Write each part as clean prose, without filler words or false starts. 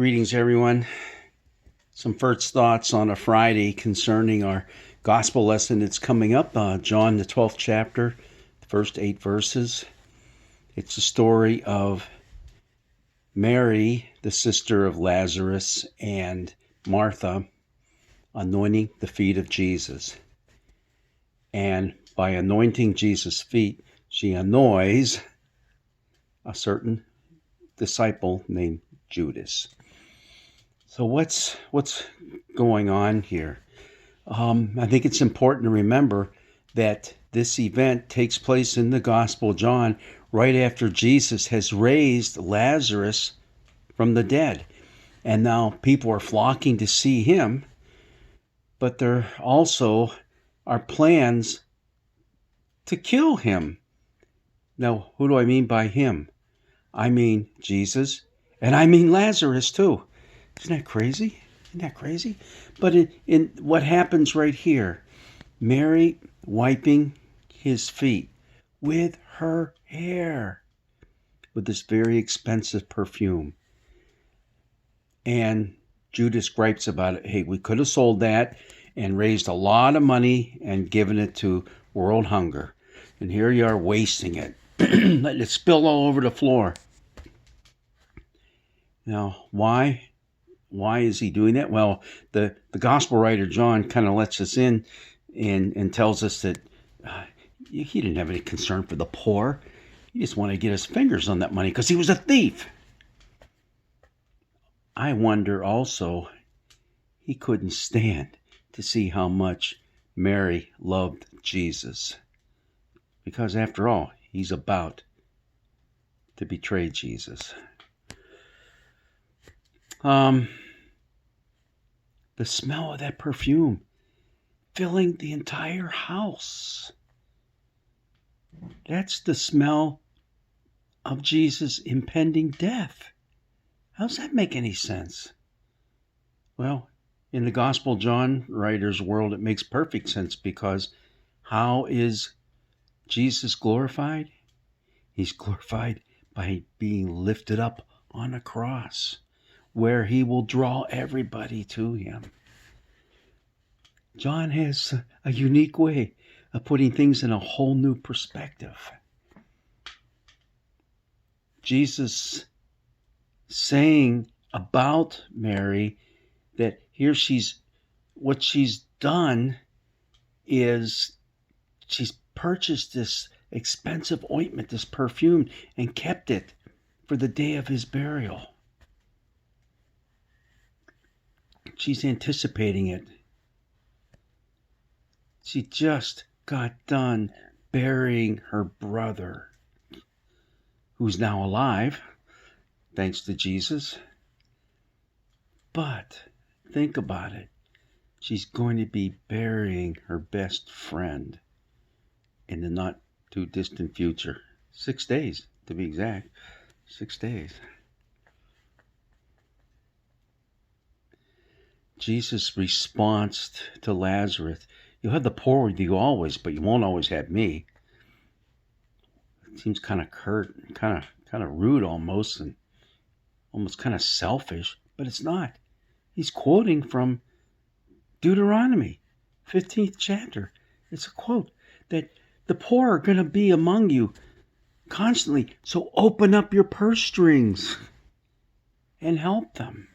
Greetings, everyone. Some first thoughts on a Friday concerning our gospel lesson that's coming up, John, the 12th chapter, the first 8 verses. It's the story of Mary, the sister of Lazarus, and Martha anointing the feet of Jesus. And by anointing Jesus' feet, she annoys a certain disciple named Judas. So what's going on here? I think it's important to remember that this event takes place in the Gospel of John right after Jesus has raised Lazarus from the dead. And now people are flocking to see him, but there also are plans to kill him. Now, who do I mean by him? I mean Jesus, and I mean Lazarus too. Isn't that crazy? Isn't that crazy? But in what happens right here, Mary wiping his feet with her hair with this very expensive perfume. And Judas gripes about it. Hey, we could have sold that and raised a lot of money and given it to world hunger. And here you are wasting it. Letting it spill all over the floor. Now, why? Why is he doing that? Well, the gospel writer John kind of lets us in and tells us that he didn't have any concern for the poor. He just wanted to get his fingers on that money because he was a thief. I wonder also, he couldn't stand to see how much Mary loved Jesus. Because after all, he's about to betray Jesus. The smell of that perfume filling the entire house. That's the smell of Jesus' impending death. How does that make any sense? Well, in the Gospel John writer's world, it makes perfect sense because how is Jesus glorified? He's glorified by being lifted up on a cross, where he will draw everybody to him. John has a unique way of putting things in a whole new perspective. Jesus saying about Mary that here what she's done is she's purchased this expensive ointment, this perfume, and kept it for the day of his burial. She's anticipating it. She just got done burying her brother, who's now alive, thanks to Jesus. But think about it. She's going to be burying her best friend in the not too distant future. 6 days, to be exact. 6 days. Jesus' response to Lazarus, you'll have the poor with you always, but you won't always have me. It seems kind of curt, kind of rude almost, and almost kind of selfish, but it's not. He's quoting from Deuteronomy, 15th chapter. It's a quote that the poor are going to be among you constantly, so open up your purse strings and help them.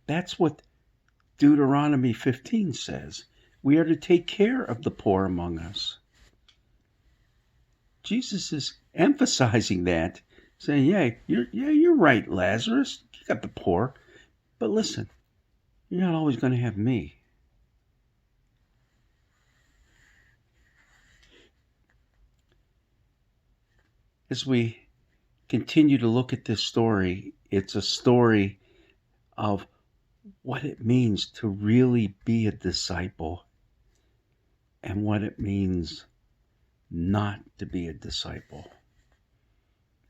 That's what Deuteronomy 15 says. We are to take care of the poor among us. Jesus is emphasizing that, saying, you're right, Lazarus. You got the poor. But listen, you're not always going to have me. As we continue to look at this story, it's a story of what it means to really be a disciple and what it means not to be a disciple.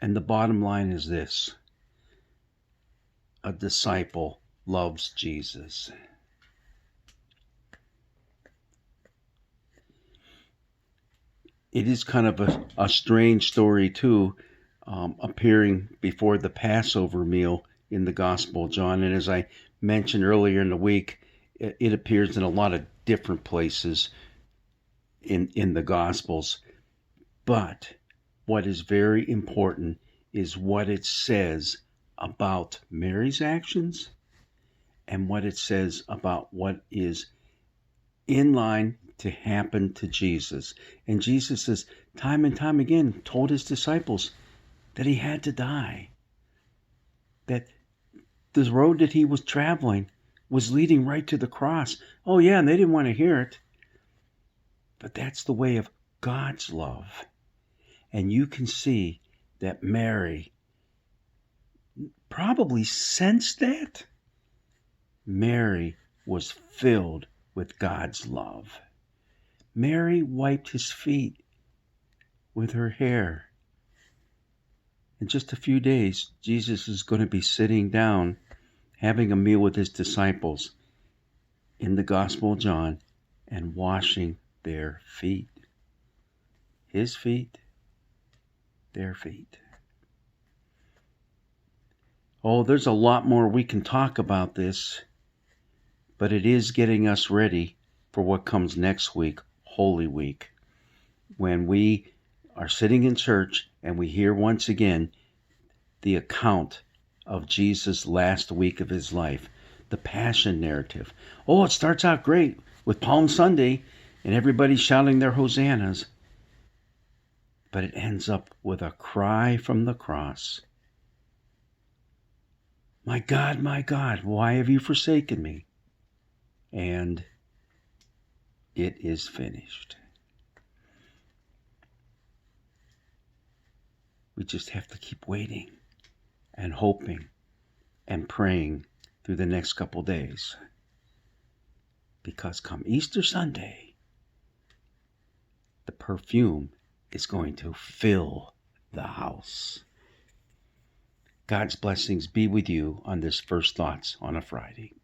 And the bottom line is this: a disciple loves Jesus. It is kind of a strange story too, appearing before the Passover meal in the Gospel of John. And as I mentioned earlier in the week, it appears in a lot of different places in the Gospels. But what is very important is what it says about Mary's actions and what it says about what is in line to happen to Jesus. And Jesus has time and time again told his disciples that he had to die, that the road that he was traveling was leading right to the cross. Oh yeah, and they didn't want to hear it. But that's the way of God's love. And you can see that Mary probably sensed that. Mary was filled with God's love. Mary wiped his feet with her hair. In just a few days, Jesus is going to be sitting down, having a meal with his disciples in the Gospel of John and washing their feet. His feet, their feet. Oh, there's a lot more we can talk about this, but it is getting us ready for what comes next week, Holy Week, when we are sitting in church and we hear once again the account of Jesus' last week of his life, the Passion narrative. Oh, it starts out great with Palm Sunday and everybody shouting their hosannas, but it ends up with a cry from the cross. My God, why have you forsaken me? And it is finished. We just have to keep waiting and hoping and praying through the next couple days. Because come Easter Sunday, the perfume is going to fill the house. God's blessings be with you on this First Thoughts on a Friday.